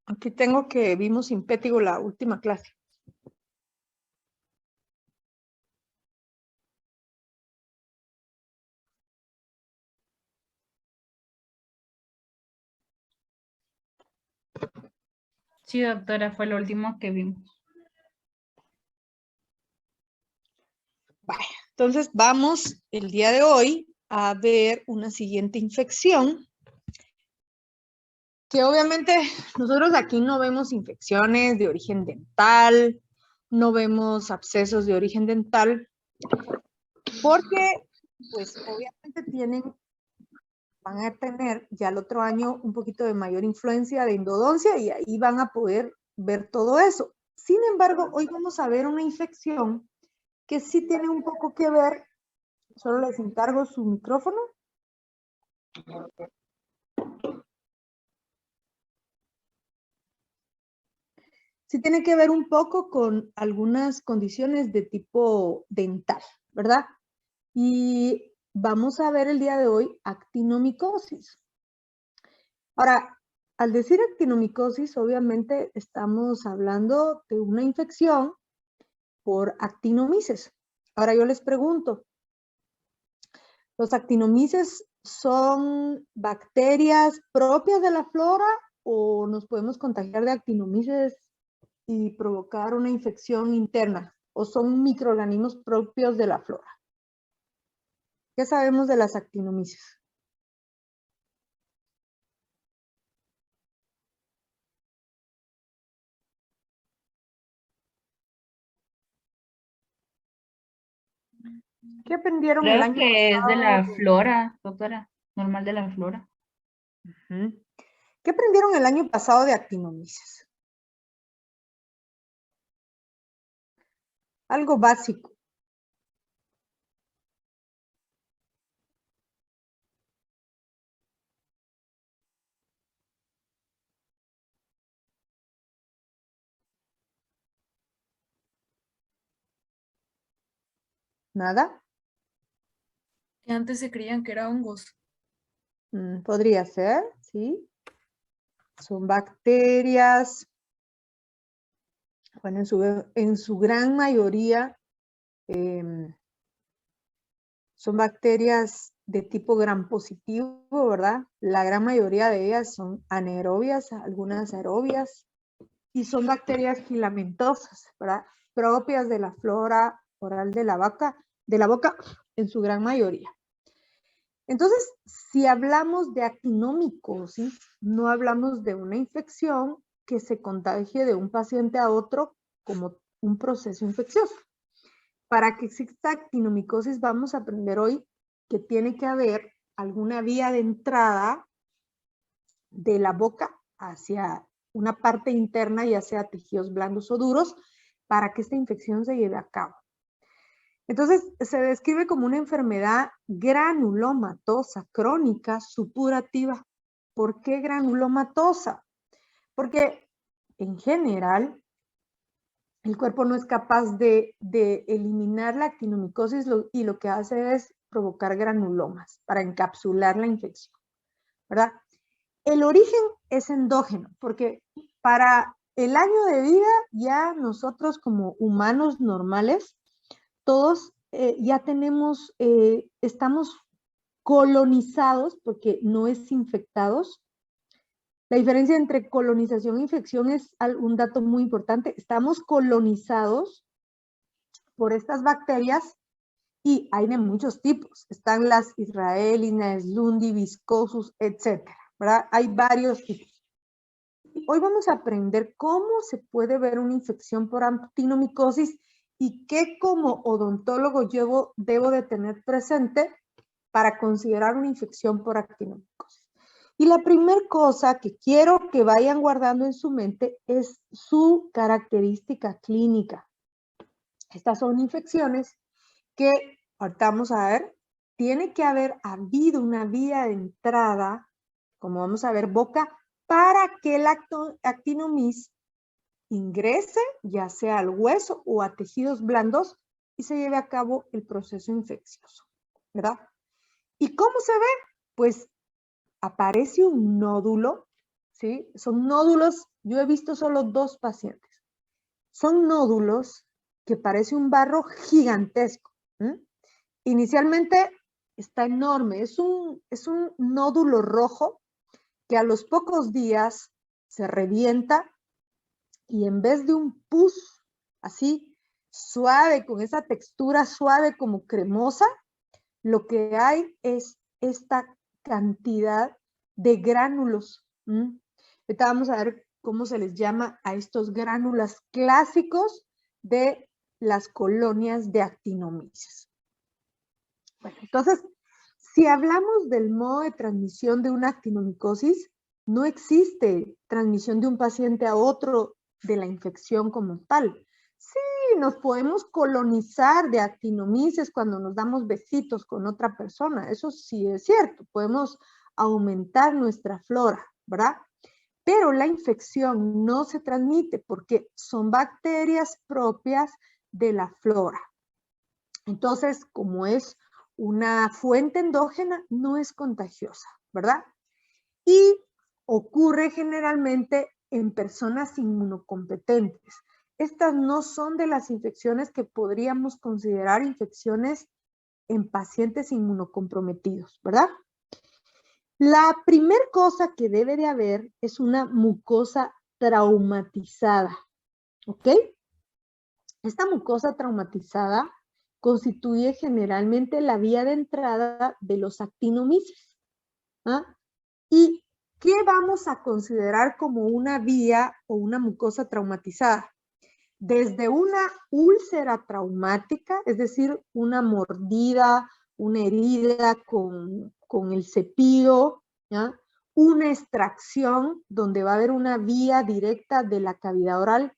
Aquí tengo que vimos impétigo la última clase. Sí, doctora, fue lo último que vimos. Vale, entonces vamos el día de hoy a ver una siguiente infección. Que obviamente nosotros aquí no vemos infecciones de origen dental, no vemos abscesos de origen dental, porque pues obviamente van a tener ya el otro año un poquito de mayor influencia de endodoncia y ahí van a poder ver todo eso. Sin embargo, hoy vamos a ver una infección que sí tiene un poco que ver, solo les encargo su micrófono. Sí tiene que ver un poco con algunas condiciones de tipo dental, ¿verdad? Y vamos a ver el día de hoy actinomicosis. Ahora, al decir actinomicosis, obviamente estamos hablando de una infección por actinomices. Ahora yo les pregunto, ¿los actinomices son bacterias propias de la flora o nos podemos contagiar de actinomices y provocar una infección interna? ¿O son microorganismos propios de la flora? ¿Qué sabemos de las actinomices? ¿Qué aprendieron el Creo año que es de pasado? la flora, doctora, normal de la flora. ¿Qué aprendieron el año pasado de actinomices? Algo básico. ¿Nada? Que antes se creían que era hongos. Podría ser, ¿sí? Son bacterias. Bueno, en su gran mayoría son bacterias de tipo gram positivo, ¿verdad? La gran mayoría de ellas son anaerobias, algunas aerobias, y son bacterias filamentosas, ¿verdad? Propias de la flora oral de la boca en su gran mayoría. Entonces, si hablamos de actinomicosis, no hablamos de una infección que se contagie de un paciente a otro como un proceso infeccioso. Para que exista actinomicosis, vamos a aprender hoy que tiene que haber alguna vía de entrada de la boca hacia una parte interna, ya sea tejidos blandos o duros, para que esta infección se lleve a cabo. Entonces, se describe como una enfermedad granulomatosa crónica supurativa. ¿Por qué granulomatosa? Porque en general el cuerpo no es capaz de eliminar la actinomicosis y lo que hace es provocar granulomas para encapsular la infección, ¿verdad? El origen es endógeno, porque para el año de vida ya nosotros como humanos normales, todos ya tenemos, estamos colonizados, porque no es infectados. La diferencia entre colonización e infección es un dato muy importante. Estamos colonizados por estas bacterias y hay de muchos tipos. Están las Israelis, Naeslundi, Viscosus, etcétera, ¿verdad? Hay varios tipos. Hoy vamos a aprender cómo se puede ver una infección por actinomicosis y qué como odontólogo debo de tener presente para considerar una infección por actinomicosis. Y la primera cosa que quiero que vayan guardando en su mente es su característica clínica. Estas son infecciones que, ahorita vamos a ver, tiene que haber habido una vía de entrada, como vamos a ver, boca, para que el actinomiz ingrese, ya sea al hueso o a tejidos blandos, y se lleve a cabo el proceso infeccioso, ¿verdad? ¿Y cómo se ve? Pues aparece un nódulo ¿sí? Son nódulos, yo he visto solo 2 pacientes. Son nódulos que parece un barro gigantesco. Inicialmente está enorme, es un nódulo rojo que a los pocos días se revienta y en vez de un pus así suave, con esa textura suave como cremosa, lo que hay es esta cantidad de gránulos. Ahorita vamos a ver cómo se les llama a estos gránulos clásicos de las colonias de actinomyces. Bueno, entonces, si hablamos del modo de transmisión de una actinomicosis, no existe transmisión de un paciente a otro de la infección como tal. Sí, nos podemos colonizar de actinomyces cuando nos damos besitos con otra persona, eso sí es cierto, podemos aumentar nuestra flora, ¿verdad? Pero la infección no se transmite porque son bacterias propias de la flora. Entonces, como es una fuente endógena, no es contagiosa, ¿verdad? Y ocurre generalmente en personas inmunocompetentes. Estas no son de las infecciones que podríamos considerar infecciones en pacientes inmunocomprometidos, ¿verdad? La primera cosa que debe de haber es una mucosa traumatizada, ¿ok? Esta mucosa traumatizada constituye generalmente la vía de entrada de los actinomyces. ¿Y qué vamos a considerar como una vía o una mucosa traumatizada? Desde una úlcera traumática, es decir, una mordida, una herida con el cepillo, ¿ya? Una extracción donde va a haber una vía directa de la cavidad oral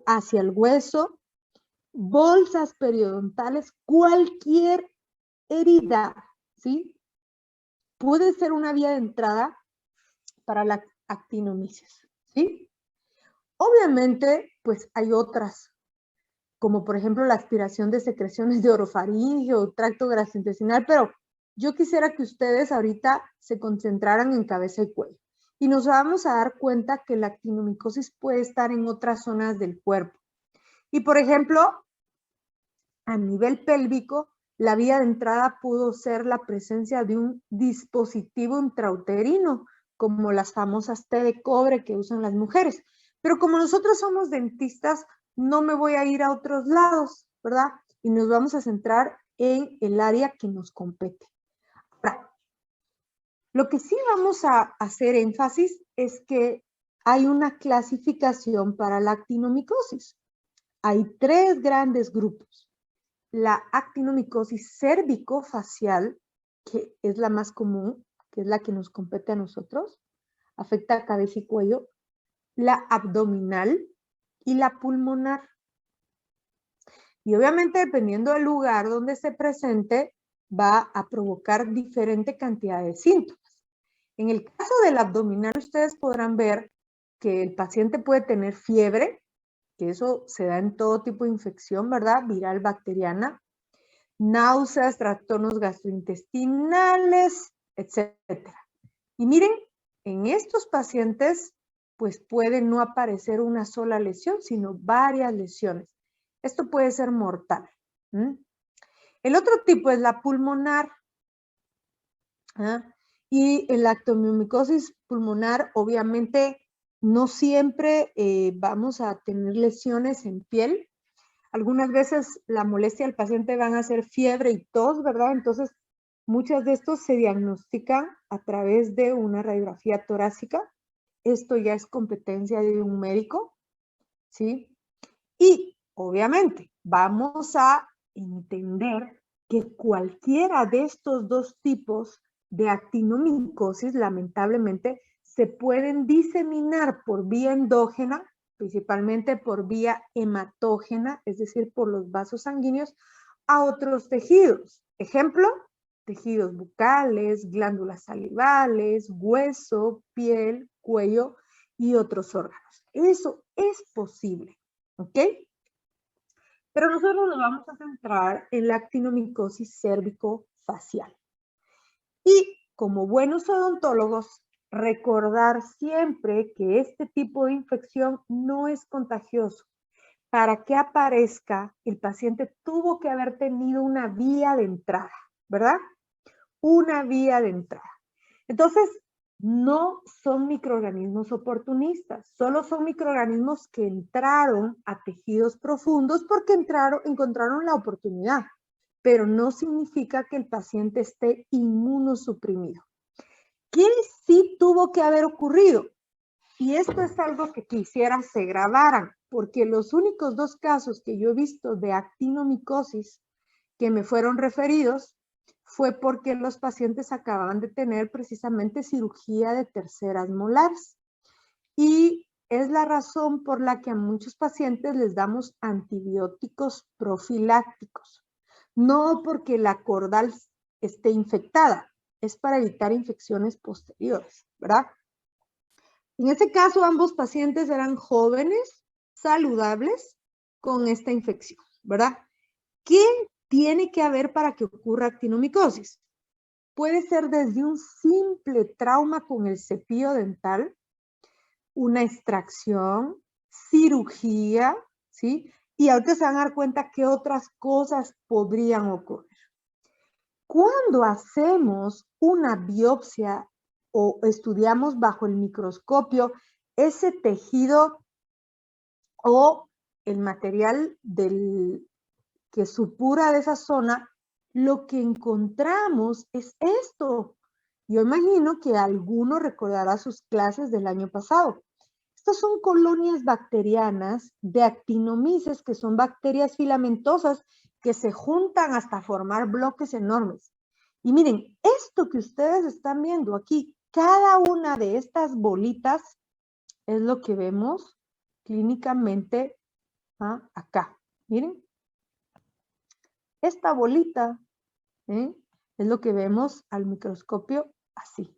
hacia el hueso, bolsas periodontales, cualquier herida, ¿sí? Puede ser una vía de entrada para la actinomyces, ¿sí? Obviamente, pues hay otras, como por ejemplo la aspiración de secreciones de orofaringeo o tracto gastrointestinal, pero yo quisiera que ustedes ahorita se concentraran en cabeza y cuello. Y nos vamos a dar cuenta que la actinomicosis puede estar en otras zonas del cuerpo. Y por ejemplo, a nivel pélvico, la vía de entrada pudo ser la presencia de un dispositivo intrauterino, como las famosas T de cobre que usan las mujeres. Pero como nosotros somos dentistas, no me voy a ir a otros lados, ¿verdad? Y nos vamos a centrar en el área que nos compete. Ahora, lo que sí vamos a hacer énfasis es que hay una clasificación para la actinomicosis. Hay 3 grandes grupos. La actinomicosis cérvico-facial, que es la más común, que es la que nos compete a nosotros, afecta a cabeza y cuello, la abdominal y la pulmonar. Y obviamente, dependiendo del lugar donde se presente, va a provocar diferente cantidad de síntomas. En el caso del abdominal, ustedes podrán ver que el paciente puede tener fiebre, que eso se da en todo tipo de infección, ¿verdad? Viral, bacteriana, náuseas, trastornos gastrointestinales, etcétera. Y miren, en estos pacientes, pues puede no aparecer una sola lesión, sino varias lesiones. Esto puede ser mortal. El otro tipo es la pulmonar. Y en la actinomicosis pulmonar, obviamente, no siempre vamos a tener lesiones en piel. Algunas veces la molestia del paciente van a ser fiebre y tos, ¿verdad? Entonces, muchos de estos se diagnostican a través de una radiografía torácica. Esto ya es competencia de un médico, ¿sí? Y, obviamente, vamos a entender que cualquiera de estos 2 tipos de actinomicosis, lamentablemente, se pueden diseminar por vía endógena, principalmente por vía hematógena, es decir, por los vasos sanguíneos, a otros tejidos. Ejemplo, tejidos bucales, glándulas salivales, hueso, piel, cuello y otros órganos. Eso es posible, ¿ok? Pero nosotros nos vamos a centrar en la actinomicosis cérvico-facial. Y como buenos odontólogos, recordar siempre que este tipo de infección no es contagioso. Para que aparezca, el paciente tuvo que haber tenido una vía de entrada, ¿verdad? Una vía de entrada. Entonces, no son microorganismos oportunistas, solo son microorganismos que entraron a tejidos profundos porque encontraron la oportunidad, pero no significa que el paciente esté inmunosuprimido. ¿Qué sí tuvo que haber ocurrido? Y esto es algo que quisiera se grabaran, porque los únicos 2 casos que yo he visto de actinomicosis que me fueron referidos fue porque los pacientes acababan de tener precisamente cirugía de terceras molares. Y es la razón por la que a muchos pacientes les damos antibióticos profilácticos. No porque la cordal esté infectada, es para evitar infecciones posteriores, ¿verdad? En este caso, ambos pacientes eran jóvenes, saludables, con esta infección, ¿verdad? ¿Qué tiene que haber para que ocurra actinomicosis? Puede ser desde un simple trauma con el cepillo dental, una extracción, cirugía, ¿sí? Y ahorita se van a dar cuenta que otras cosas podrían ocurrir. Cuando hacemos una biopsia o estudiamos bajo el microscopio ese tejido o el material que supura de esa zona, lo que encontramos es esto. Yo imagino que alguno recordará sus clases del año pasado. Estas son colonias bacterianas de actinomices, que son bacterias filamentosas que se juntan hasta formar bloques enormes. Y miren, esto que ustedes están viendo aquí, cada una de estas bolitas es lo que vemos clínicamente acá. Miren, esta bolita es lo que vemos al microscopio así.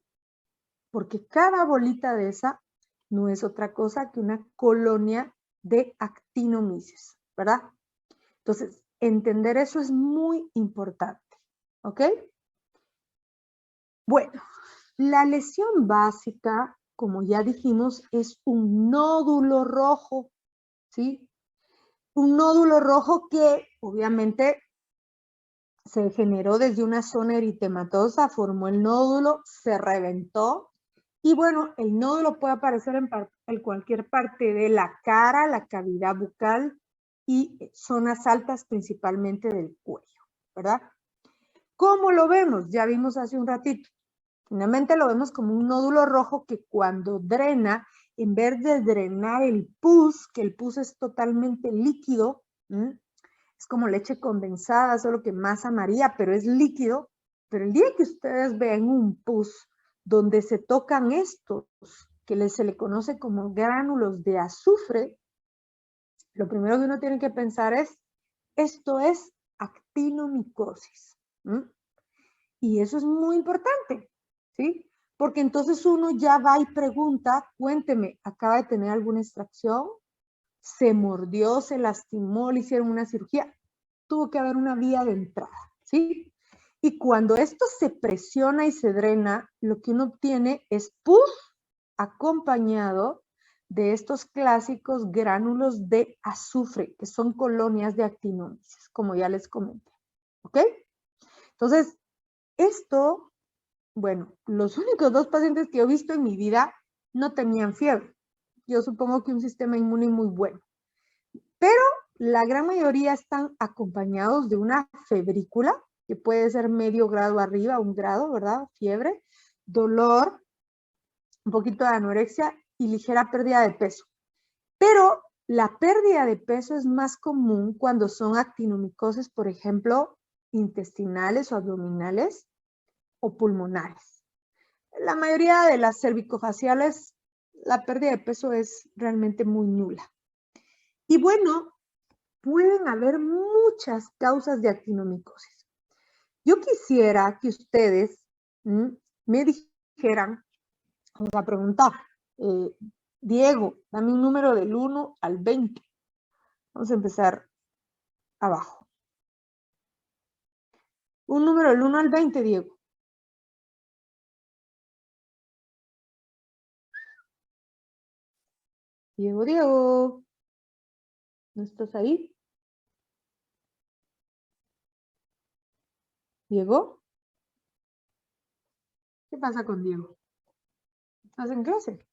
Porque cada bolita de esa no es otra cosa que una colonia de actinomices, ¿verdad? Entonces, entender eso es muy importante, ¿ok? Bueno, la lesión básica, como ya dijimos, es un nódulo rojo, ¿sí? Un nódulo rojo que obviamente se generó desde una zona eritematosa, formó el nódulo, se reventó. Y bueno, el nódulo puede aparecer en cualquier parte de la cara, la cavidad bucal y zonas altas principalmente del cuello, ¿verdad? ¿Cómo lo vemos? Ya vimos hace un ratito. Finalmente lo vemos como un nódulo rojo que cuando drena, en vez de drenar el pus, que el pus es totalmente líquido, es como leche condensada, solo que más amarilla, pero es líquido. Pero el día que ustedes vean un pus donde se tocan estos, que se le conoce como gránulos de azufre, lo primero que uno tiene que pensar es, esto es actinomicosis. Y eso es muy importante, ¿sí? Porque entonces uno ya va y pregunta, cuénteme, ¿acaba de tener alguna extracción? ¿Se mordió, se lastimó, le hicieron una cirugía? Tuvo que haber una vía de entrada, ¿sí? Y cuando esto se presiona y se drena, lo que uno obtiene es pus acompañado de estos clásicos gránulos de azufre, que son colonias de actinomices, como ya les comenté, ¿ok? Entonces, esto, bueno, los únicos 2 pacientes que he visto en mi vida no tenían fiebre. Yo supongo que un sistema inmune muy bueno. Pero la gran mayoría están acompañados de una febrícula, que puede ser medio grado arriba, 1 grado, ¿verdad? Fiebre, dolor, un poquito de anorexia y ligera pérdida de peso. Pero la pérdida de peso es más común cuando son actinomicosis, por ejemplo, intestinales o abdominales o pulmonares. La mayoría de las cervicofaciales, la pérdida de peso es realmente muy nula. Y bueno, pueden haber muchas causas de actinomicosis. Yo quisiera que ustedes me dijeran, vamos a preguntar, Diego, dame un número del 1 al 20. Vamos a empezar abajo. Un número del 1 al 20, Diego. Diego, ¿no estás ahí? ¿Diego? ¿Qué pasa con Diego? ¿Estás en clase?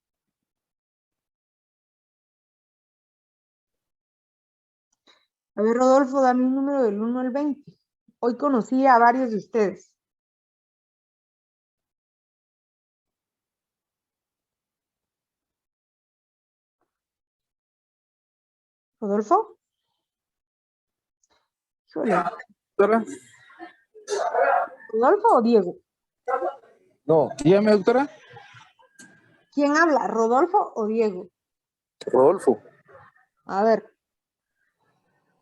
A ver, Rodolfo, dame un número del 1 al 20. Hoy conocí a varios de ustedes. ¿Rodolfo? Híjole. Doctora. ¿Rodolfo o Diego? No, dígame, doctora. ¿Quién habla? ¿Rodolfo o Diego? Rodolfo. A ver.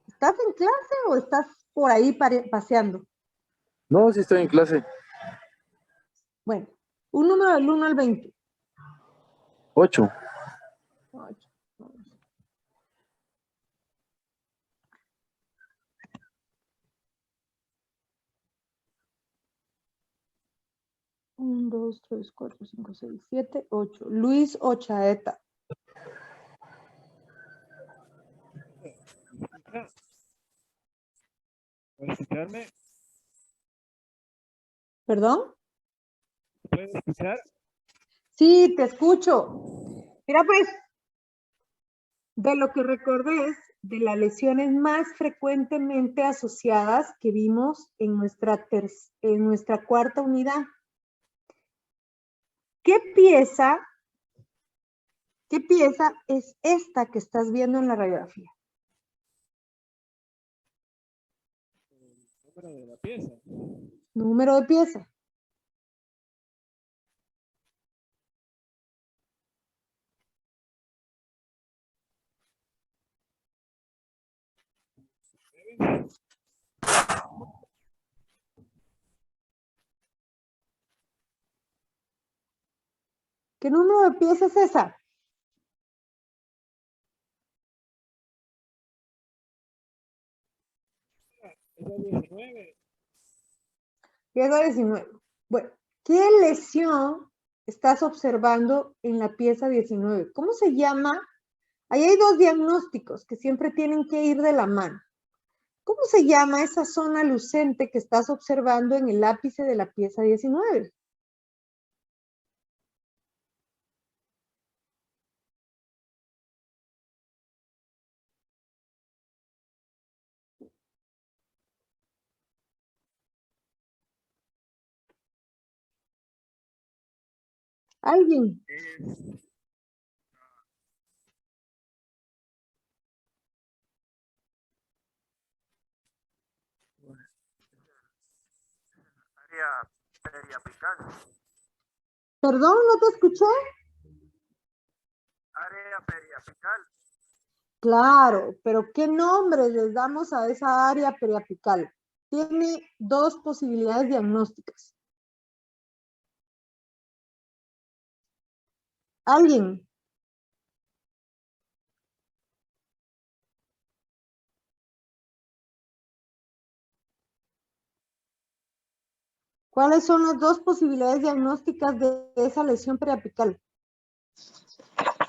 ¿Estás en clase o estás por ahí paseando? No, sí estoy en clase. Bueno, un número del 1 al 20. 8. 8. 1, 2, 3, 4, 5, 6, 7, 8. Luis Ochaeta. ¿Puedes escucharme? ¿Perdón? ¿Puedes escuchar? Sí, te escucho. Mira pues, de lo que recordé es de las lesiones más frecuentemente asociadas que vimos en nuestra cuarta unidad. ¿Qué pieza es esta que estás viendo en la radiografía? El número de la pieza. Número de pieza. ¿Qué número de pieza es esa? Es la 19. Pieza 19. Bueno, ¿qué lesión estás observando en la pieza 19? ¿Cómo se llama? Ahí hay dos diagnósticos que siempre tienen que ir de la mano. ¿Cómo se llama esa zona lucente que estás observando en el ápice de la pieza 19? ¿Alguien? Área periapical. Perdón, no te escuché. Área periapical. Claro, pero ¿qué nombre les damos a esa área periapical? Tiene dos posibilidades diagnósticas. ¿Alguien? ¿Cuáles son las dos posibilidades diagnósticas de esa lesión periapical?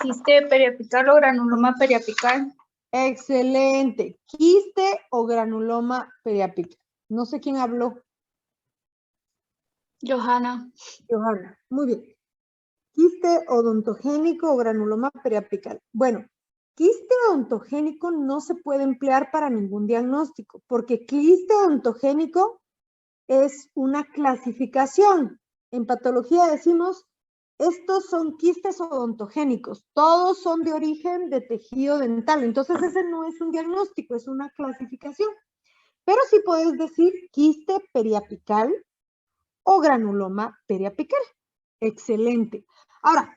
Quiste periapical o granuloma periapical. Excelente. Quiste o granuloma periapical. No sé quién habló. Johanna. Johanna. Muy bien. Quiste odontogénico o granuloma periapical. Bueno, quiste odontogénico no se puede emplear para ningún diagnóstico, porque quiste odontogénico es una clasificación. En patología decimos, estos son quistes odontogénicos, todos son de origen de tejido dental, entonces ese no es un diagnóstico, es una clasificación. Pero sí puedes decir quiste periapical o granuloma periapical. Excelente. Ahora,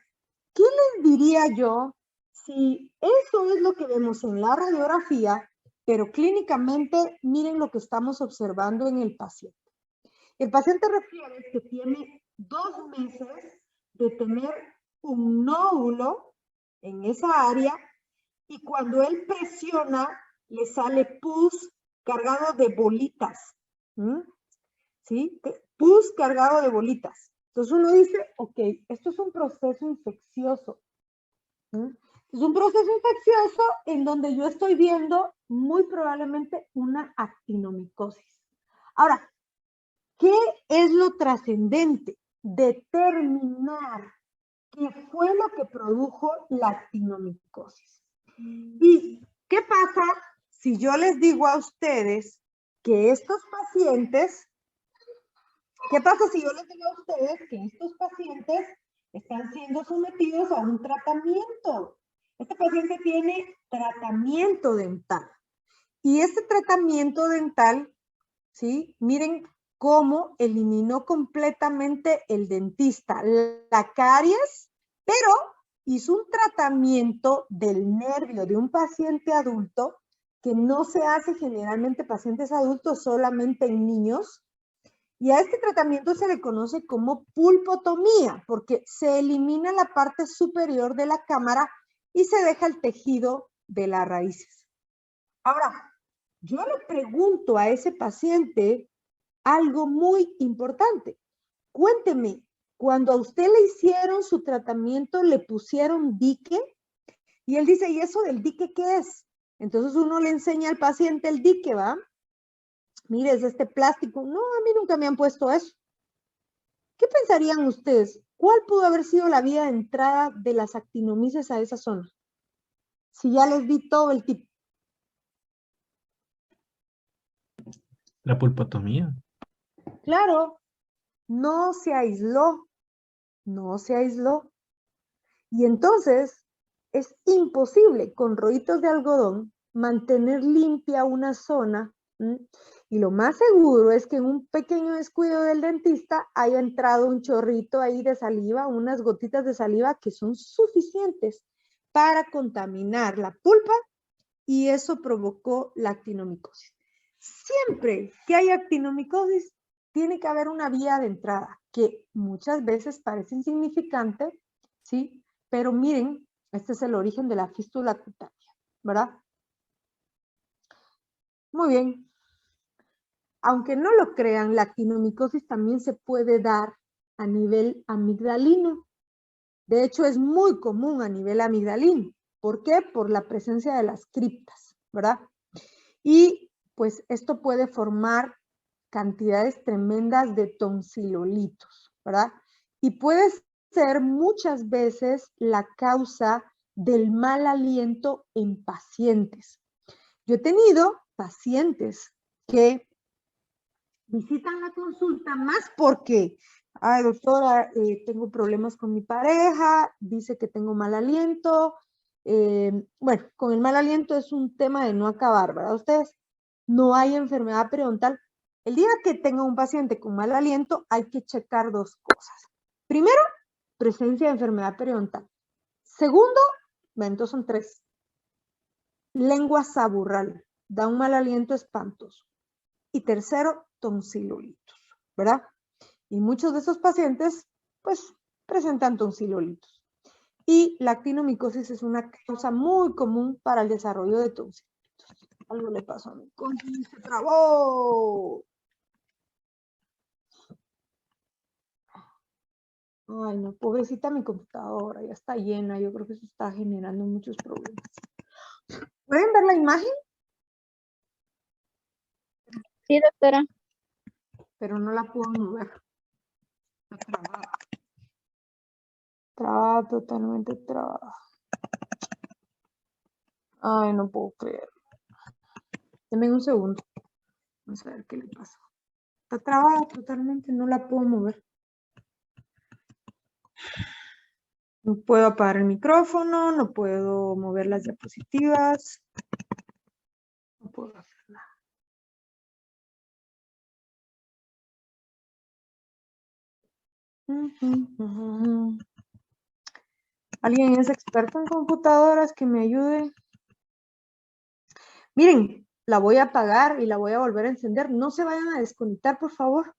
¿qué les diría yo si eso es lo que vemos en la radiografía, pero clínicamente miren lo que estamos observando en el paciente? El paciente refiere que tiene 2 meses de tener un nódulo en esa área y cuando él presiona le sale pus cargado de bolitas. ¿Sí? Pus cargado de bolitas. Entonces uno dice, ok, esto es un proceso infeccioso. Es un proceso infeccioso en donde yo estoy viendo muy probablemente una actinomicosis. Ahora, ¿qué es lo trascendente? Determinar qué fue lo que produjo la actinomicosis. ¿Y qué pasa si yo les digo a ustedes que estos pacientes, qué pasa si yo les digo a ustedes que estos pacientes están siendo sometidos a un tratamiento? Este paciente tiene tratamiento dental. Y este tratamiento dental, ¿sí? Miren cómo eliminó completamente el dentista la caries, pero hizo un tratamiento del nervio de un paciente adulto que no se hace generalmente pacientes adultos, solamente en niños. Y a este tratamiento se le conoce como pulpotomía, porque se elimina la parte superior de la cámara y se deja el tejido de las raíces. Ahora, yo le pregunto a ese paciente algo muy importante. Cuénteme, cuando a usted le hicieron su tratamiento, ¿le pusieron dique? Y él dice, ¿y eso del dique qué es? Entonces uno le enseña al paciente el dique, ¿va? Mire, es este plástico. No, a mí nunca me han puesto eso. ¿Qué pensarían ustedes? ¿Cuál pudo haber sido la vía de entrada de las actinomices a esa zona? Si ya les di todo el tipo. La pulpotomía. Claro, no se aisló, no se aisló. Y entonces es imposible con rollitos de algodón mantener limpia una zona. Y lo más seguro es que en un pequeño descuido del dentista haya entrado un chorrito ahí de saliva, unas gotitas de saliva que son suficientes para contaminar la pulpa y eso provocó la actinomicosis. Siempre que hay actinomicosis, tiene que haber una vía de entrada que muchas veces parece insignificante, ¿sí? Pero miren, este es el origen de la fístula cutánea, ¿verdad? Muy bien. Aunque no lo crean, la actinomicosis también se puede dar a nivel amigdalino. De hecho, es muy común a nivel amigdalino. ¿Por qué? Por la presencia de las criptas, ¿verdad? Y pues esto puede formar cantidades tremendas de tonsilolitos, ¿verdad? Y puede ser muchas veces la causa del mal aliento en pacientes. Yo he tenido pacientes que visitan la consulta más porque, ay doctora, tengo problemas con mi pareja, dice que tengo mal aliento. Bueno, con el mal aliento es un tema de no acabar, ¿verdad? Ustedes, no hay enfermedad periodontal. El día que tenga un paciente con mal aliento, hay que checar dos cosas. Primero, presencia de enfermedad periodontal. Segundo, bueno, entonces son tres. Lengua saburral, da un mal aliento espantoso. Y tercero, tonsilolitos, ¿verdad? Y muchos de esos pacientes, pues, presentan tonsilolitos. Y la actinomicosis es una causa muy común para el desarrollo de tonsilolitos. Algo le pasó a mi compi, se trabó. Ay, no, pobrecita mi computadora, ya está llena. Yo creo que eso está generando muchos problemas. ¿Pueden ver la imagen? Sí, doctora. Pero no la puedo mover. Está trabada. Trabada, totalmente trabada. Ay, no puedo creer. Denme un segundo. Vamos a ver qué le pasa. Está trabada totalmente, no la puedo mover. No puedo apagar el micrófono, no puedo mover las diapositivas. No puedo hacer nada. ¿Alguien es experto en computadoras que me ayude? Miren, la voy a apagar y la voy a volver a encender. No se vayan a desconectar, por favor.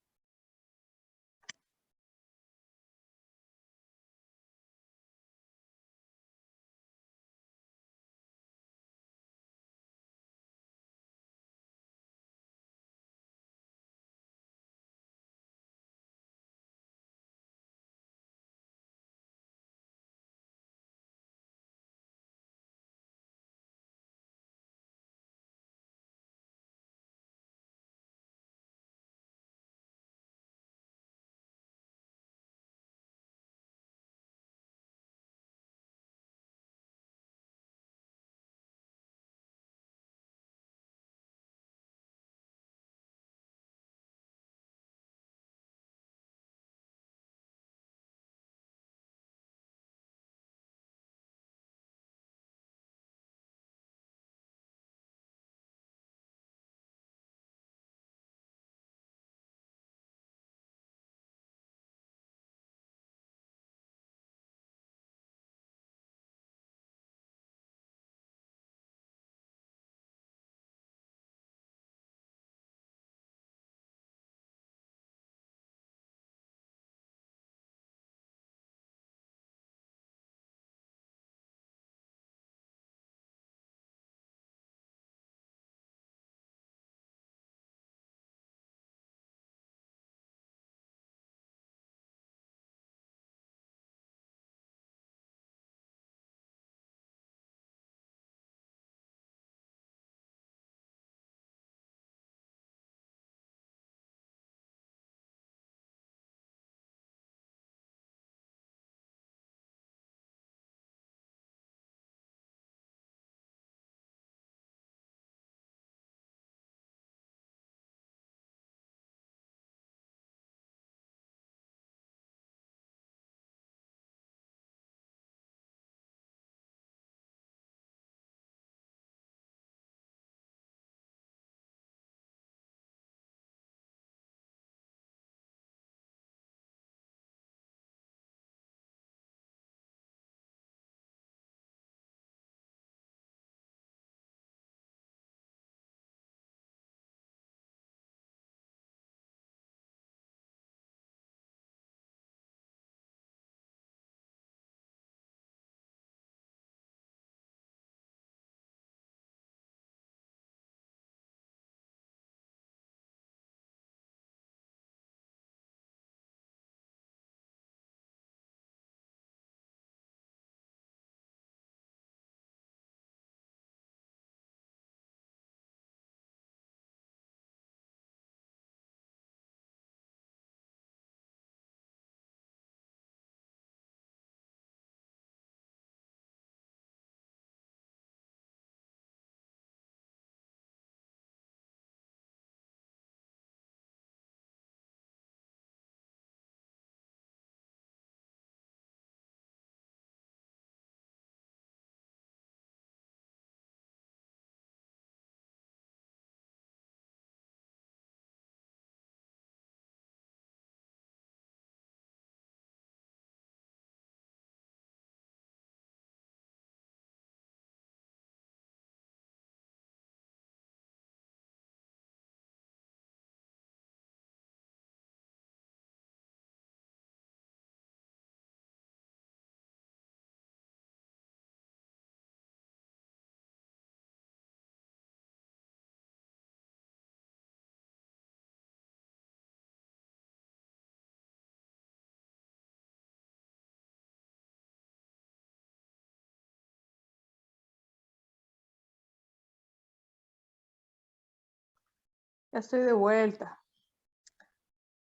Ya estoy de vuelta.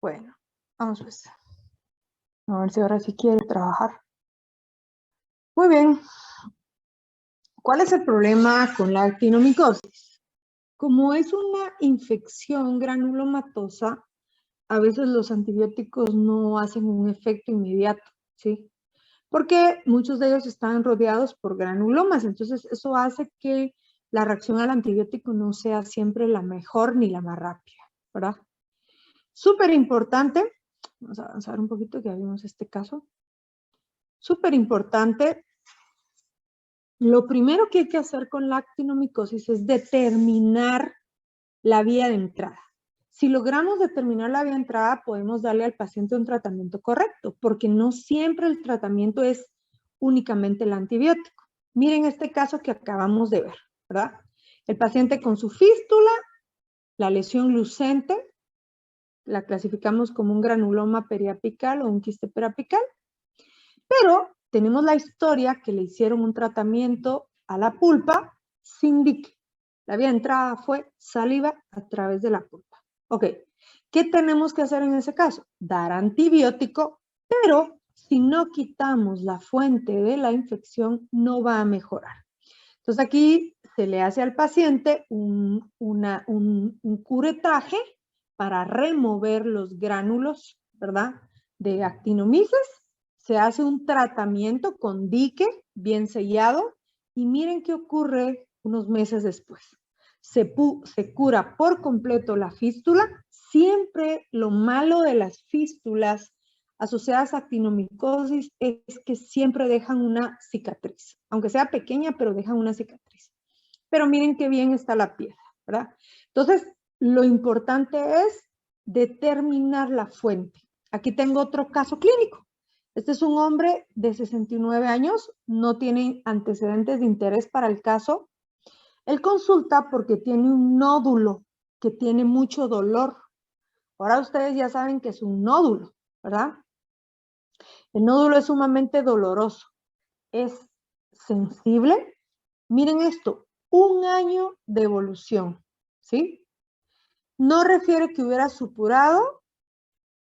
Bueno, vamos pues. A ver si ahora sí quiere trabajar. Muy bien. ¿Cuál es el problema con la actinomicosis? Como es una infección granulomatosa, a veces los antibióticos no hacen un efecto inmediato, ¿sí? Porque muchos de ellos están rodeados por granulomas, entonces eso hace que la reacción al antibiótico no sea siempre la mejor ni la más rápida, ¿verdad? Súper importante, vamos a avanzar un poquito que ya vimos este caso. Súper importante, lo primero que hay que hacer con la actinomicosis es determinar la vía de entrada. Si logramos determinar la vía de entrada, podemos darle al paciente un tratamiento correcto, porque no siempre el tratamiento es únicamente el antibiótico. Miren este caso que acabamos de ver, ¿verdad? El paciente con su fístula, la lesión lucente, la clasificamos como un granuloma periapical o un quiste periapical, pero tenemos la historia que le hicieron un tratamiento a la pulpa sin dique. La vía de entrada fue saliva a través de la pulpa. Ok, ¿qué tenemos que hacer en ese caso? Dar antibiótico, pero si no quitamos la fuente de la infección, no va a mejorar. Entonces aquí se le hace al paciente un curetaje para remover los gránulos, ¿verdad? De actinomices. Se hace un tratamiento con dique bien sellado y miren qué ocurre unos meses después. Se cura por completo la fístula. Siempre lo malo de las fístulas asociadas a actinomicosis es que siempre dejan una cicatriz, aunque sea pequeña, pero dejan una cicatriz. Pero miren qué bien está la pieza, ¿verdad? Entonces, lo importante es determinar la fuente. Aquí tengo otro caso clínico. Este es un hombre de 69 años, no tiene antecedentes de interés para el caso. Él consulta porque tiene un nódulo que tiene mucho dolor. Ahora ustedes ya saben que es un nódulo, ¿verdad? El nódulo es sumamente doloroso. Es sensible. Miren esto, 1 año de evolución, ¿sí? No refiere que hubiera supurado,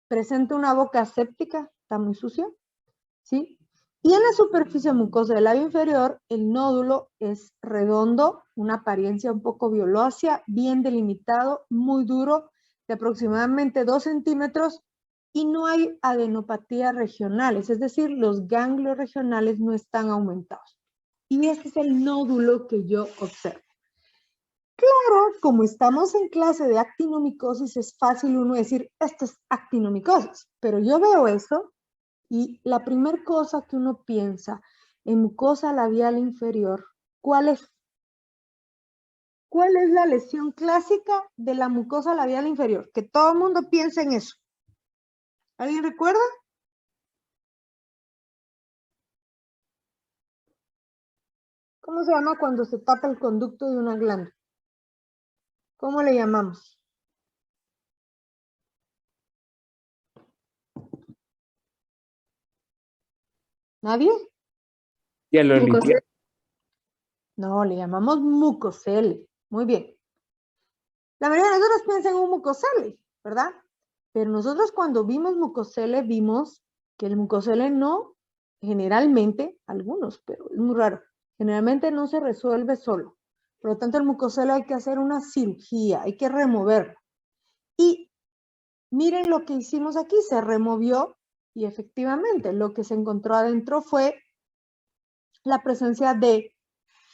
presenta una boca séptica, está muy sucia, ¿sí? Y en la superficie mucosa del labio inferior, el nódulo es redondo, una apariencia un poco violácea, bien delimitado, muy duro, de aproximadamente 2 centímetros, y no hay adenopatías regionales, es decir, los ganglios regionales no están aumentados. Y ese es el nódulo que yo observo. Claro, como estamos en clase de actinomicosis, es fácil uno decir, esto es actinomicosis, pero yo veo eso y la primera cosa que uno piensa en mucosa labial inferior, ¿cuál es? ¿Cuál es la lesión clásica de la mucosa labial inferior? Que todo el mundo piense en eso. ¿Alguien recuerda? ¿Cómo se llama cuando se tapa el conducto de una glándula? ¿Cómo le llamamos? ¿Nadie? Ya lo limpié. No, le llamamos mucocele. Muy bien. La mayoría de nosotros piensan en un mucocele, ¿verdad? Pero nosotros cuando vimos mucocele, vimos que el mucocele no, generalmente, algunos, pero es muy raro, generalmente no se resuelve solo. Por lo tanto, el mucocele hay que hacer una cirugía, hay que removerlo. Y miren lo que hicimos aquí, se removió y efectivamente lo que se encontró adentro fue la presencia de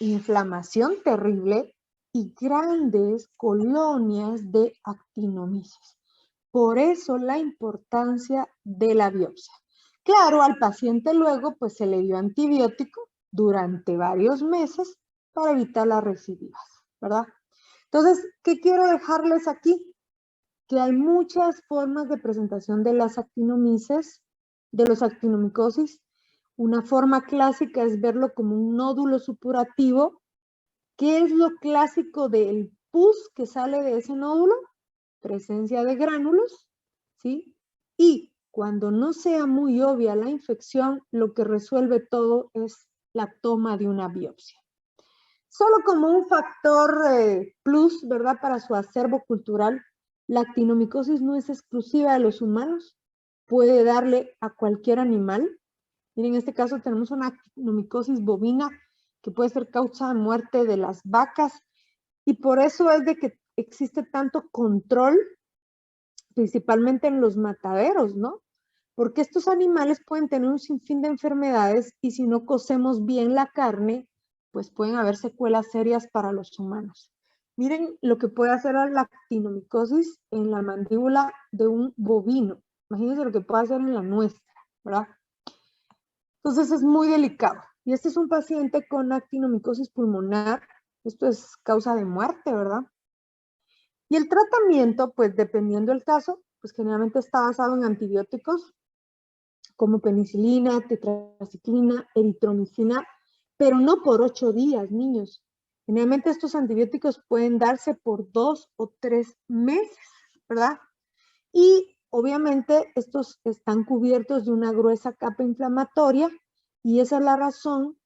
inflamación terrible y grandes colonias de actinomices. Por eso la importancia de la biopsia. Claro, al paciente luego pues se le dio antibiótico durante varios meses para evitar las recidivas, ¿verdad? Entonces, ¿qué quiero dejarles aquí? Que hay muchas formas de presentación de las actinomices, de los actinomicosis. Una forma clásica es verlo como un nódulo supurativo. ¿Qué es lo clásico del pus que sale de ese nódulo? Presencia de gránulos, ¿sí? Y cuando no sea muy obvia la infección, lo que resuelve todo es la toma de una biopsia. Solo como un factor plus, ¿verdad? Para su acervo cultural, La actinomicosis no es exclusiva de los humanos, puede darle a cualquier animal. Miren, en este caso tenemos una actinomicosis bovina que puede ser causa de muerte de las vacas, y por eso es de que existe tanto control, principalmente en los mataderos, ¿no? Porque estos animales pueden tener un sinfín de enfermedades y si no cocemos bien la carne, pues pueden haber secuelas serias para los humanos. Miren lo que puede hacer la actinomicosis en la mandíbula de un bovino. Imagínense lo que puede hacer en la nuestra, ¿verdad? Entonces es muy delicado. Y este es un paciente con actinomicosis pulmonar. Esto es causa de muerte, ¿verdad? Y el tratamiento, pues dependiendo del caso, pues generalmente está basado en antibióticos como penicilina, tetraciclina, eritromicina, pero no por 8 días, niños. Generalmente estos antibióticos pueden darse por 2 o 3 meses, ¿verdad? Y obviamente estos están cubiertos de una gruesa capa inflamatoria y esa es la razón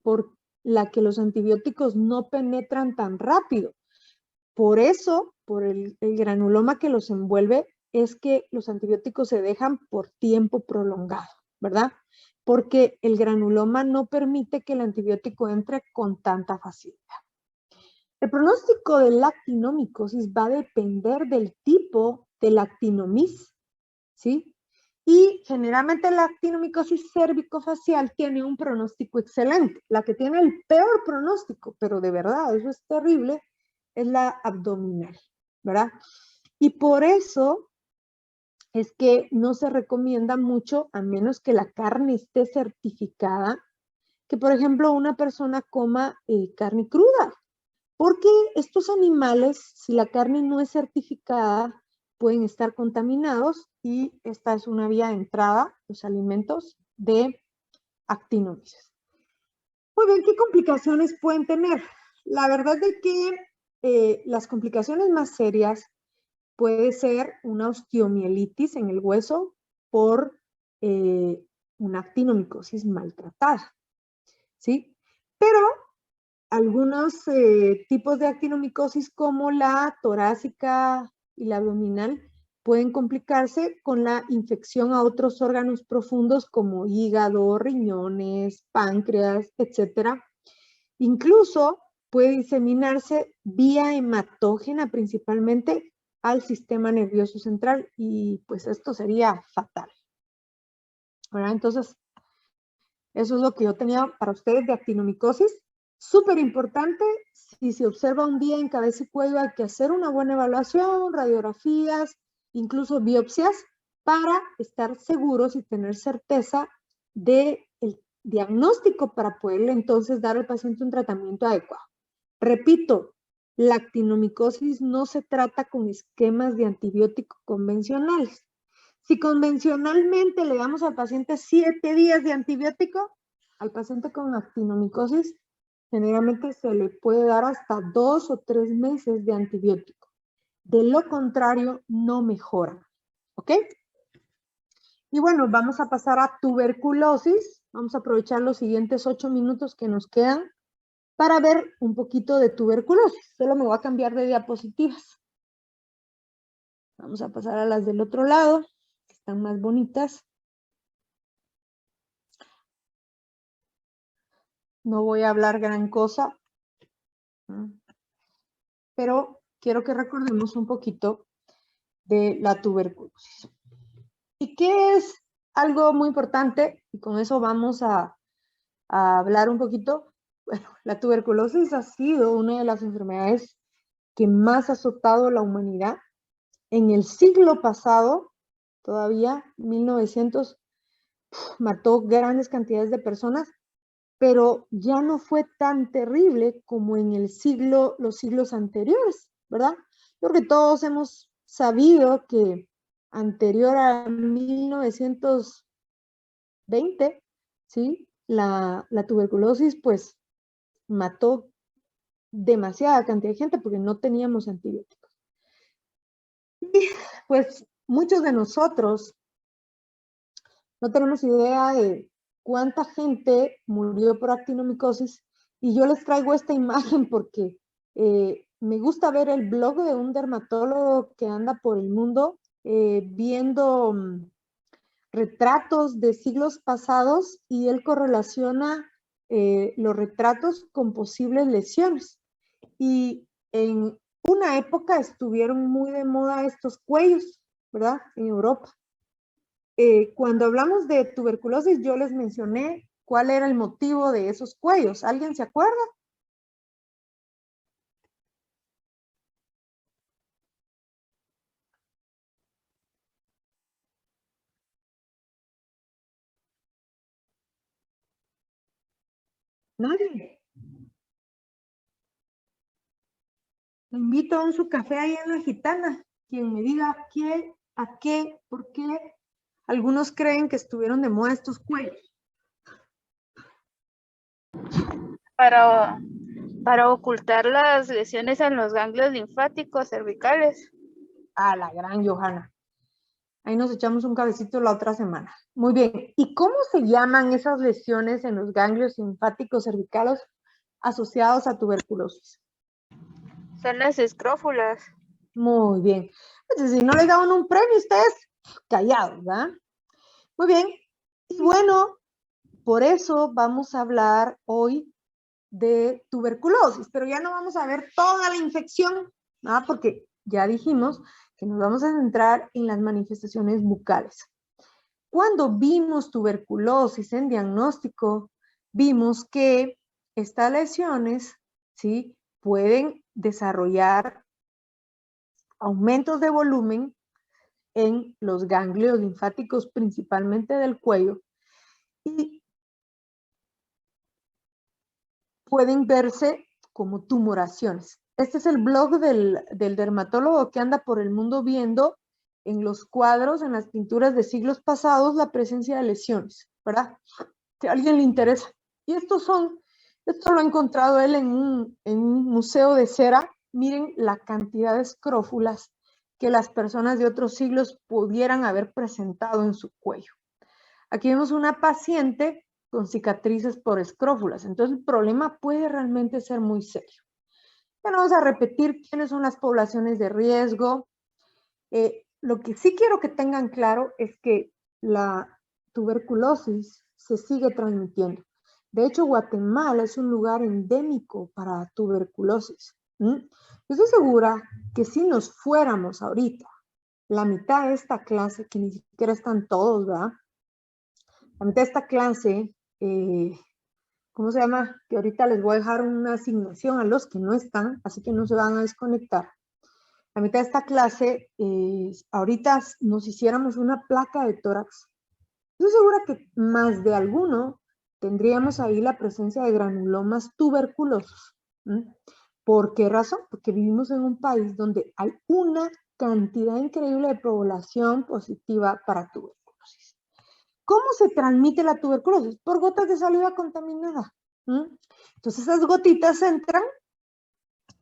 por la que los antibióticos no penetran tan rápido. Por eso, por el granuloma que los envuelve, es que los antibióticos se dejan por tiempo prolongado, ¿verdad? Porque el granuloma no permite que el antibiótico entre con tanta facilidad. El pronóstico de la actinomicosis va a depender del tipo de la actinomías, ¿sí? Y generalmente la actinomicosis cervicofacial tiene un pronóstico excelente. La que tiene el peor pronóstico, pero de verdad, eso es terrible, es la abdominal, ¿verdad? Y por eso es que no se recomienda mucho, a menos que la carne esté certificada, que por ejemplo una persona coma carne cruda, porque estos animales, si la carne no es certificada, pueden estar contaminados y esta es una vía de entrada, los alimentos de actinomias. Muy bien, ¿qué complicaciones pueden tener? La verdad es que las complicaciones más serias puede ser una osteomielitis en el hueso por una actinomicosis maltratada, ¿sí? Pero algunos tipos de actinomicosis como la torácica y la abdominal pueden complicarse con la infección a otros órganos profundos como hígado, riñones, páncreas, etc. Incluso puede diseminarse vía hematógena principalmente al sistema nervioso central y pues esto sería fatal, ¿verdad? Entonces, eso es lo que yo tenía para ustedes de actinomicosis. Súper importante, si se observa un día en cabeza y cuello hay que hacer una buena evaluación, radiografías, incluso biopsias, para estar seguros y tener certeza del diagnóstico para poderle entonces dar al paciente un tratamiento adecuado. Repito, la actinomicosis no se trata con esquemas de antibiótico convencionales. Si convencionalmente le damos al paciente 7 días de antibiótico, al paciente con actinomicosis generalmente se le puede dar hasta 2 o 3 meses de antibiótico. De lo contrario, no mejora. ¿Ok? Y bueno, vamos a pasar a tuberculosis. Vamos a aprovechar los siguientes 8 minutos que nos quedan para ver un poquito de tuberculosis. Solo me voy a cambiar de diapositivas. Vamos a pasar a las del otro lado, que están más bonitas. No voy a hablar gran cosa, pero quiero que recordemos un poquito de la tuberculosis. ¿Y qué es algo muy importante? Y con eso vamos a hablar un poquito. Bueno, la tuberculosis ha sido una de las enfermedades que más ha azotado a la humanidad. En el siglo pasado, todavía, 1900, mató grandes cantidades de personas, pero ya no fue tan terrible como en los siglos anteriores, ¿verdad? Yo creo que todos hemos sabido que anterior a 1920, ¿sí? La tuberculosis, pues, mató demasiada cantidad de gente porque no teníamos antibióticos. Y, pues, muchos de nosotros no tenemos idea de cuánta gente murió por actinomicosis y yo les traigo esta imagen porque me gusta ver el blog de un dermatólogo que anda por el mundo viendo retratos de siglos pasados y él correlaciona los retratos con posibles lesiones. Y en una época estuvieron muy de moda estos cuellos, ¿verdad? En Europa. Cuando hablamos de tuberculosis, yo les mencioné cuál era el motivo de esos cuellos. ¿Alguien se acuerda? Nadie. Le invito a un su café ahí en La Gitana. Quien me diga qué, a qué, por qué. Algunos creen que estuvieron de moda estos cuellos. Para ocultar las lesiones en los ganglios linfáticos cervicales. A la gran Johanna. Ahí nos echamos un cabecito la otra semana. Muy bien. ¿Y cómo se llaman esas lesiones en los ganglios linfáticos cervicales asociados a tuberculosis? Son las escrófulas. Muy bien. Pues si no les daban un premio, ustedes callados, ¿verdad? Muy bien. Y bueno, por eso vamos a hablar hoy de tuberculosis, pero ya no vamos a ver toda la infección, ¿no? Porque ya dijimos que nos vamos a centrar en las manifestaciones bucales. Cuando vimos tuberculosis en diagnóstico, vimos que estas lesiones, ¿sí?, pueden desarrollar aumentos de volumen en los ganglios linfáticos, principalmente del cuello, y pueden verse como tumoraciones. Este es el blog del dermatólogo que anda por el mundo viendo en los cuadros, en las pinturas de siglos pasados, la presencia de lesiones, ¿verdad? Si a alguien le interesa. Y esto lo ha encontrado él en un museo de cera. Miren la cantidad de escrófulas que las personas de otros siglos pudieran haber presentado en su cuello. Aquí vemos una paciente con cicatrices por escrófulas. Entonces el problema puede realmente ser muy serio. Bueno, vamos a repetir quiénes son las poblaciones de riesgo. Lo que sí quiero que tengan claro es que la tuberculosis se sigue transmitiendo. De hecho, Guatemala es un lugar endémico para tuberculosis. Yo estoy segura que si nos fuéramos ahorita, la mitad de esta clase, que ni siquiera están todos, ¿verdad? La mitad de esta clase, ¿cómo se llama? Que ahorita les voy a dejar una asignación a los que no están, así que no se van a desconectar. La mitad de esta clase, ahorita nos hiciéramos una placa de tórax. Estoy segura que más de alguno tendríamos ahí la presencia de granulomas tuberculosos. ¿Por qué razón? Porque vivimos en un país donde hay una cantidad increíble de población positiva para tuberculosis. ¿Cómo se transmite la tuberculosis? Por gotas de saliva contaminada. Entonces esas gotitas entran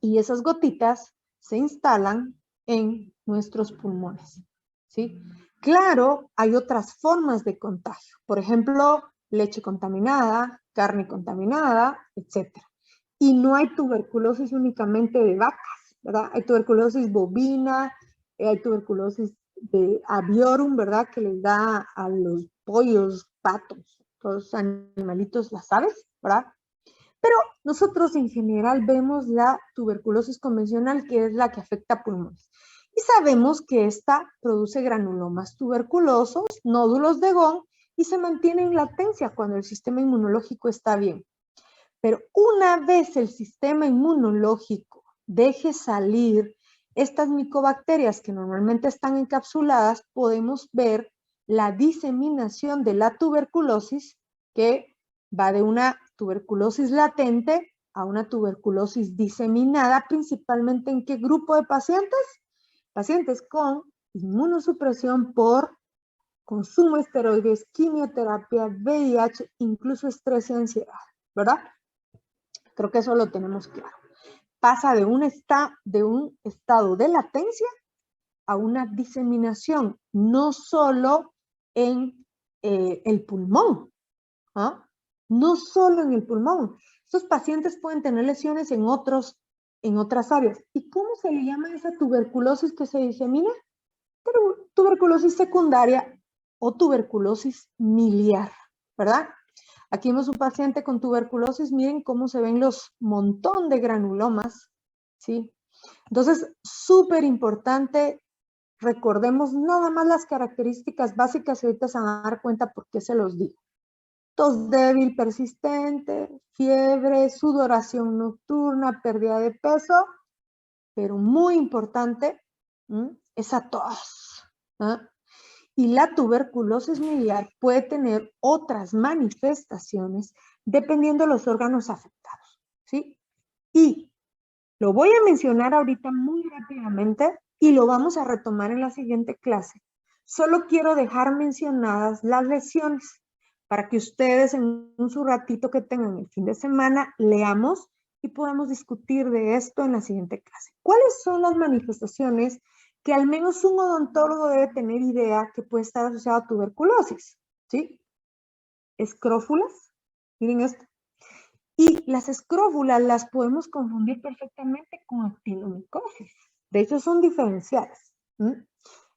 y esas gotitas se instalan en nuestros pulmones, ¿sí? Claro, hay otras formas de contagio. Por ejemplo, leche contaminada, carne contaminada, etc. Y no hay tuberculosis únicamente de vacas, ¿verdad? Hay tuberculosis bovina, hay tuberculosis de aviorum, ¿verdad? Que les da a los pollos, patos, todos los animalitos, las aves, ¿verdad? Pero nosotros en general vemos la tuberculosis convencional, que es la que afecta a pulmones. Y sabemos que esta produce granulomas tuberculosos, nódulos de Gone, y se mantiene en latencia cuando el sistema inmunológico está bien. Pero una vez el sistema inmunológico deje salir estas micobacterias que normalmente están encapsuladas, podemos ver la diseminación de la tuberculosis, que va de una tuberculosis latente a una tuberculosis diseminada, principalmente ¿en qué grupo de pacientes? Pacientes con inmunosupresión por consumo de esteroides, quimioterapia, VIH, incluso estrés y ansiedad, ¿verdad? Creo que eso lo tenemos claro. Pasa de un estado de latencia a una diseminación, no solo en el pulmón, ¿ah? No solo en el pulmón. Estos pacientes pueden tener lesiones en otros en otras áreas. ¿Y cómo se le llama esa tuberculosis que se disemina? Tuberculosis secundaria o tuberculosis miliar, ¿verdad? Aquí vemos un paciente con tuberculosis, miren cómo se ven los montón de granulomas, ¿sí? Entonces, súper importante, recordemos nada más las características básicas y ahorita se van a dar cuenta por qué se los digo. Tos débil persistente, fiebre, sudoración nocturna, pérdida de peso, pero muy importante, esa tos, ¿ah? Y la tuberculosis miliar puede tener otras manifestaciones dependiendo de los órganos afectados, ¿sí? Y lo voy a mencionar ahorita muy rápidamente y lo vamos a retomar en la siguiente clase. Solo quiero dejar mencionadas las lesiones para que ustedes en su ratito que tengan el fin de semana leamos y podamos discutir de esto en la siguiente clase. ¿Cuáles son las manifestaciones que al menos un odontólogo debe tener idea que puede estar asociado a tuberculosis? ¿Sí? Escrófulas, miren esto. Y las escrófulas las podemos confundir perfectamente con actinomicosis. De hecho, son diferenciales.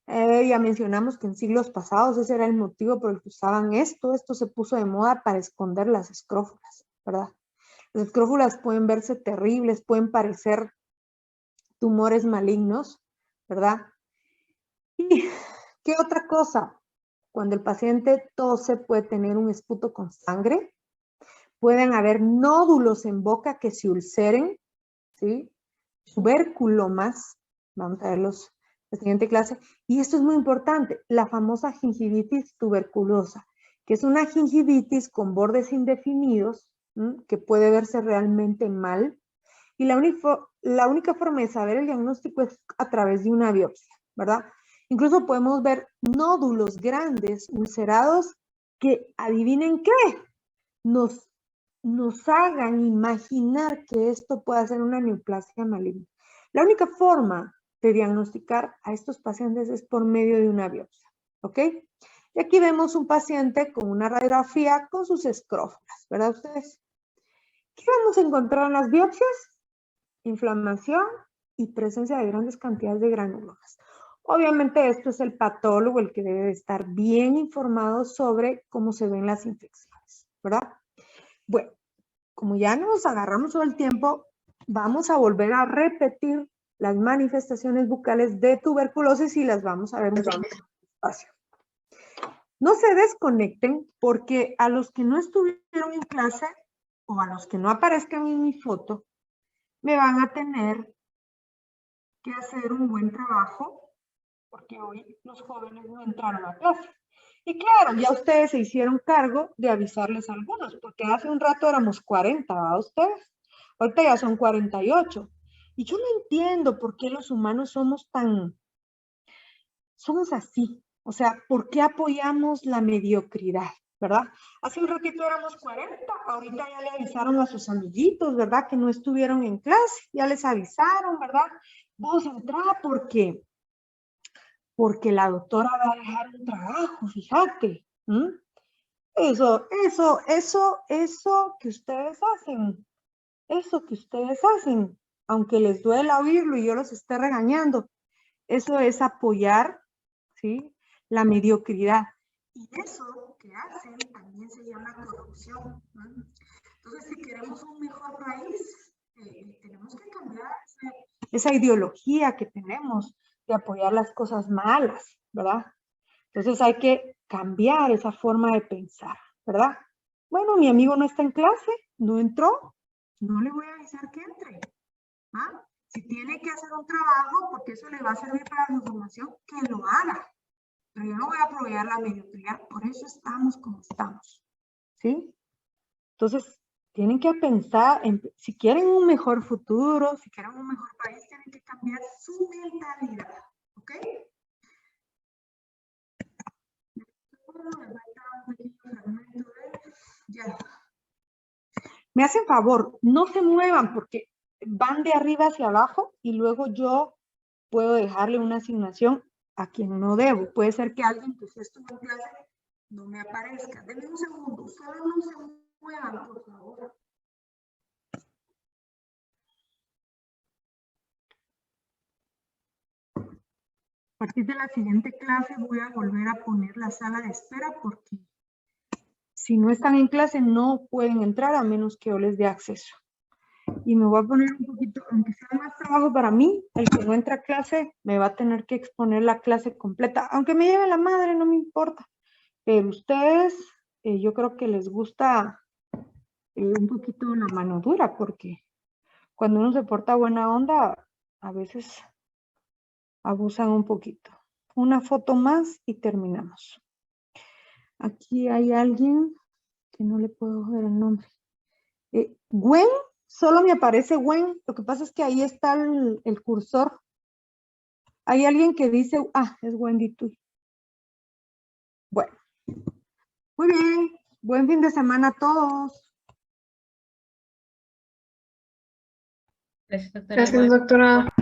Ya mencionamos que en siglos pasados ese era el motivo por el que usaban esto. Esto se puso de moda para esconder las escrófulas, ¿verdad? Las escrófulas pueden verse terribles, pueden parecer tumores malignos, ¿verdad? ¿Y qué otra cosa? Cuando el paciente tose puede tener un esputo con sangre, pueden haber nódulos en boca que se ulceren, ¿sí? Tuberculomas, vamos a verlos en la siguiente clase, y esto es muy importante, la famosa gingivitis tuberculosa, que es una gingivitis con bordes indefinidos, que puede verse realmente mal, y la única forma de saber el diagnóstico es a través de una biopsia, ¿verdad? Incluso podemos ver nódulos grandes, ulcerados, que adivinen qué, nos hagan imaginar que esto puede ser una neoplasia maligna. La única forma de diagnosticar a estos pacientes es por medio de una biopsia, ¿ok? Y aquí vemos un paciente con una radiografía con sus escrófulas, ¿verdad ustedes? ¿Qué vamos a encontrar en las biopsias? Inflamación y presencia de grandes cantidades de granulomas. Obviamente esto es el patólogo el que debe de estar bien informado sobre cómo se ven las infecciones, ¿verdad? Bueno, como ya nos agarramos todo el tiempo, vamos a volver a repetir las manifestaciones bucales de tuberculosis y las vamos a ver un poco más despacio. No se desconecten porque a los que no estuvieron en clase o a los que no aparezcan en mi foto, me van a tener que hacer un buen trabajo porque hoy los jóvenes no entraron a clase. Y claro, ya ustedes se hicieron cargo de avisarles a algunos, porque hace un rato éramos 40, ¿verdad ustedes? Ahorita ya son 48. Y yo no entiendo por qué los humanos somos así. O sea, ¿por qué apoyamos la mediocridad, verdad? Hace un ratito éramos 40, ahorita ya le avisaron a sus amiguitos, ¿verdad? Que no estuvieron en clase, ya les avisaron, ¿verdad? Vamos a entrar porque la doctora va a dejar un trabajo, fíjate. Eso que ustedes hacen, aunque les duela oírlo y yo los esté regañando, eso es apoyar, ¿sí?, la mediocridad. Y eso que hacen también se llama corrupción. Entonces, si queremos un mejor país, tenemos que cambiar esa ideología que tenemos de apoyar las cosas malas, ¿verdad? Entonces hay que cambiar esa forma de pensar, ¿verdad? Bueno, mi amigo no está en clase, no entró, no le voy a avisar que entre. ¿Ah? Si tiene que hacer un trabajo, porque eso le va a servir para la formación, que lo haga. Pero yo no voy a apoyar la mediocridad, por eso estamos como estamos. ¿Sí? Entonces, tienen que pensar, si quieren un mejor futuro, si quieren un mejor país, tienen que cambiar su mentalidad. ¿Ok? Ya. Me hacen favor, no se muevan porque van de arriba hacia abajo y luego yo puedo dejarle una asignación a quien no debo. Puede ser que alguien que sí estuvo en clase no me aparezca. Denme un segundo, solo no se muevan, por favor. A partir de la siguiente clase voy a volver a poner la sala de espera porque si no están en clase no pueden entrar a menos que yo les dé acceso. Y me voy a poner un poquito, aunque sea más trabajo para mí, el que no entra a clase me va a tener que exponer la clase completa. Aunque me lleve la madre, no me importa. Pero ustedes, yo creo que les gusta un poquito la mano dura porque cuando uno se porta buena onda, a veces abusan un poquito. Una foto más y terminamos. Aquí hay alguien que no le puedo ver el nombre. Gwen, solo me aparece Gwen. Lo que pasa es que ahí está el cursor. Hay alguien que dice, es Wendy tú. Bueno, muy bien. Buen fin de semana a todos. Gracias, doctora. Gracias, doctora.